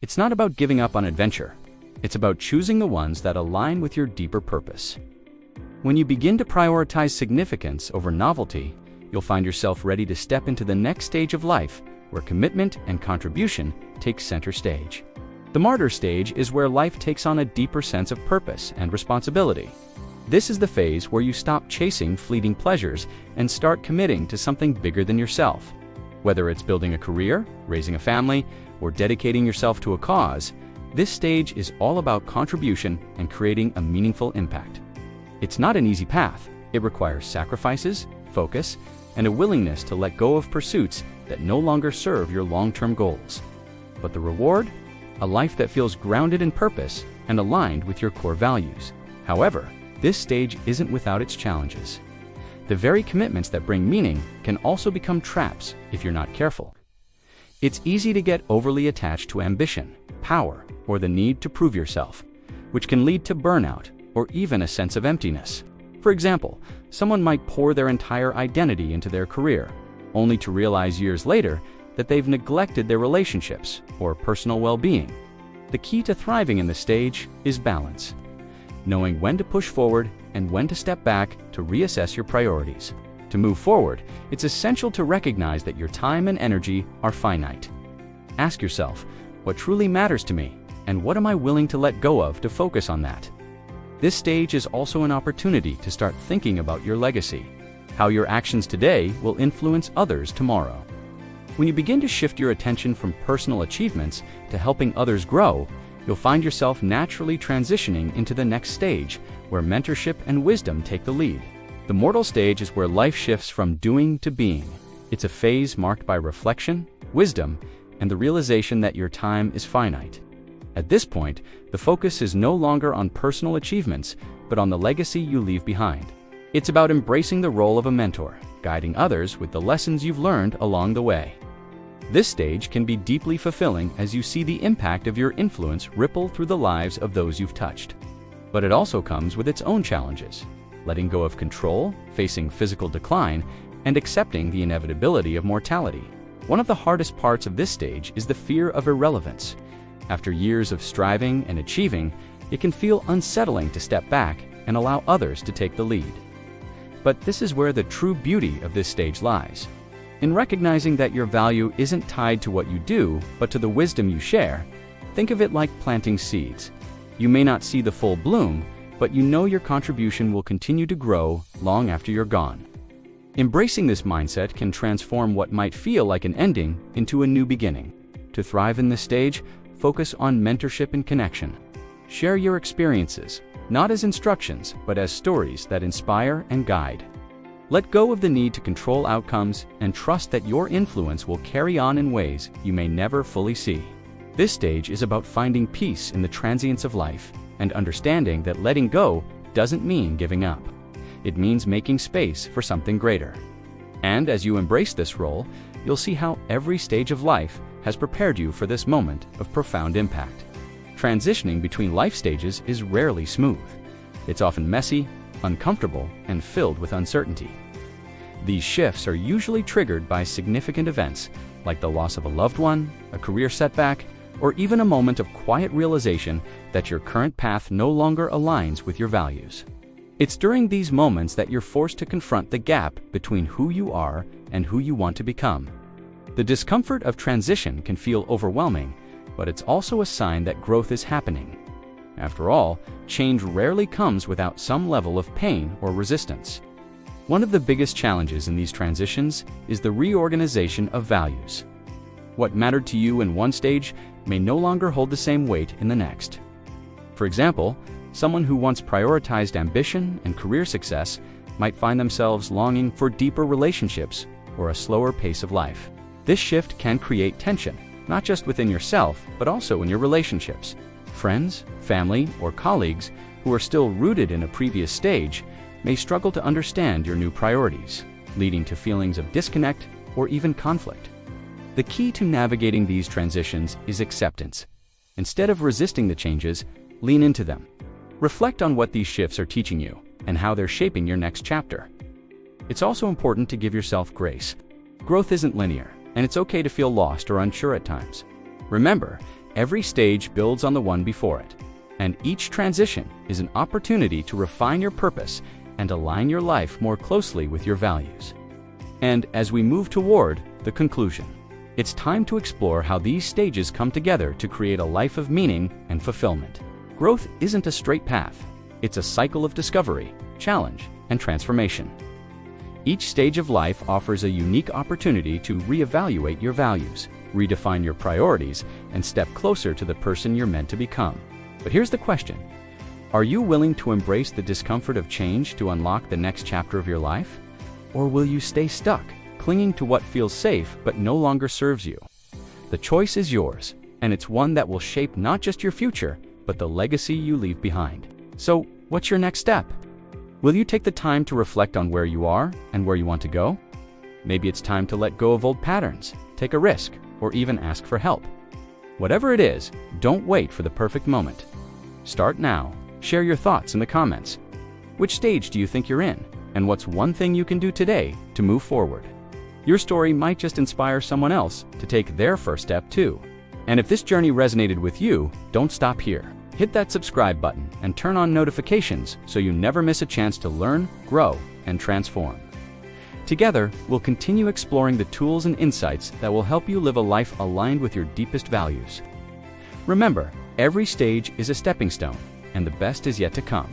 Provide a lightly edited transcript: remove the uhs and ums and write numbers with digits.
It's not about giving up on adventure. It's about choosing the ones that align with your deeper purpose. When you begin to prioritize significance over novelty, you'll find yourself ready to step into the next stage of life where commitment and contribution take center stage. The martyr stage is where life takes on a deeper sense of purpose and responsibility. This is the phase where you stop chasing fleeting pleasures and start committing to something bigger than yourself. Whether it's building a career, raising a family, or dedicating yourself to a cause, this stage is all about contribution and creating a meaningful impact. It's not an easy path. It requires sacrifices, focus, and a willingness to let go of pursuits that no longer serve your long-term goals. But the reward? A life that feels grounded in purpose and aligned with your core values. However, this stage isn't without its challenges. The very commitments that bring meaning can also become traps if you're not careful. It's easy to get overly attached to ambition, power, or the need to prove yourself, which can lead to burnout or even a sense of emptiness. For example, someone might pour their entire identity into their career, only to realize years later that they've neglected their relationships or personal well-being. The key to thriving in this stage is balance. Knowing when to push forward and when to step back to reassess your priorities. To move forward, it's essential to recognize that your time and energy are finite. Ask yourself, what truly matters to me, and what am I willing to let go of to focus on that? This stage is also an opportunity to start thinking about your legacy, how your actions today will influence others tomorrow. When you begin to shift your attention from personal achievements to helping others grow, you'll find yourself naturally transitioning into the next stage, where mentorship and wisdom take the lead. The mortal stage is where life shifts from doing to being. It's a phase marked by reflection, wisdom, and the realization that your time is finite. At this point, the focus is no longer on personal achievements, but on the legacy you leave behind. It's about embracing the role of a mentor, guiding others with the lessons you've learned along the way. This stage can be deeply fulfilling as you see the impact of your influence ripple through the lives of those you've touched. But it also comes with its own challenges: letting go of control, facing physical decline, and accepting the inevitability of mortality. One of the hardest parts of this stage is the fear of irrelevance. After years of striving and achieving, it can feel unsettling to step back and allow others to take the lead. But this is where the true beauty of this stage lies. In recognizing that your value isn't tied to what you do, but to the wisdom you share, think of it like planting seeds. You may not see the full bloom, but you know your contribution will continue to grow long after you're gone. Embracing this mindset can transform what might feel like an ending into a new beginning. To thrive in this stage, focus on mentorship and connection. Share your experiences, not as instructions, but as stories that inspire and guide. Let go of the need to control outcomes and trust that your influence will carry on in ways you may never fully see. This stage is about finding peace in the transience of life and understanding that letting go doesn't mean giving up. It means making space for something greater. And as you embrace this role, you'll see how every stage of life has prepared you for this moment of profound impact. Transitioning between life stages is rarely smooth. It's often messy, uncomfortable, and filled with uncertainty. These shifts are usually triggered by significant events like the loss of a loved one, a career setback, or even a moment of quiet realization that your current path no longer aligns with your values. It's during these moments that you're forced to confront the gap between who you are and who you want to become. The discomfort of transition can feel overwhelming, but it's also a sign that growth is happening. After all, change rarely comes without some level of pain or resistance. One of the biggest challenges in these transitions is the reorganization of values. What mattered to you in one stage may no longer hold the same weight in the next. For example, someone who once prioritized ambition and career success might find themselves longing for deeper relationships or a slower pace of life. This shift can create tension, not just within yourself, but also in your relationships. Friends, family, or colleagues who are still rooted in a previous stage may struggle to understand your new priorities, leading to feelings of disconnect or even conflict. The key to navigating these transitions is acceptance. Instead of resisting the changes, lean into them. Reflect on what these shifts are teaching you and how they're shaping your next chapter. It's also important to give yourself grace. Growth isn't linear, and it's okay to feel lost or unsure at times. Remember, Every stage builds on the one before it, and each transition is an opportunity to refine your purpose and align your life more closely with your values. And as we move toward the conclusion, it's time to explore how these stages come together to create a life of meaning and fulfillment. Growth isn't a straight path. It's a cycle of discovery, challenge, and transformation. Each stage of life offers a unique opportunity to reevaluate your values, redefine your priorities, and step closer to the person you're meant to become. But here's the question: are you willing to embrace the discomfort of change to unlock the next chapter of your life? Or will you stay stuck, clinging to what feels safe but no longer serves you? The choice is yours, and it's one that will shape not just your future, but the legacy you leave behind. So, what's your next step? Will you take the time to reflect on where you are and where you want to go? Maybe it's time to let go of old patterns, take a risk, or even ask for help. Whatever it is, don't wait for the perfect moment. Start now. Share your thoughts in the comments. Which stage do you think you're in? And what's one thing you can do today to move forward? Your story might just inspire someone else to take their first step too. And if this journey resonated with you, don't stop here. Hit that subscribe button and turn on notifications so you never miss a chance to learn, grow, and transform. Together, we'll continue exploring the tools and insights that will help you live a life aligned with your deepest values. Remember, every stage is a stepping stone, and the best is yet to come.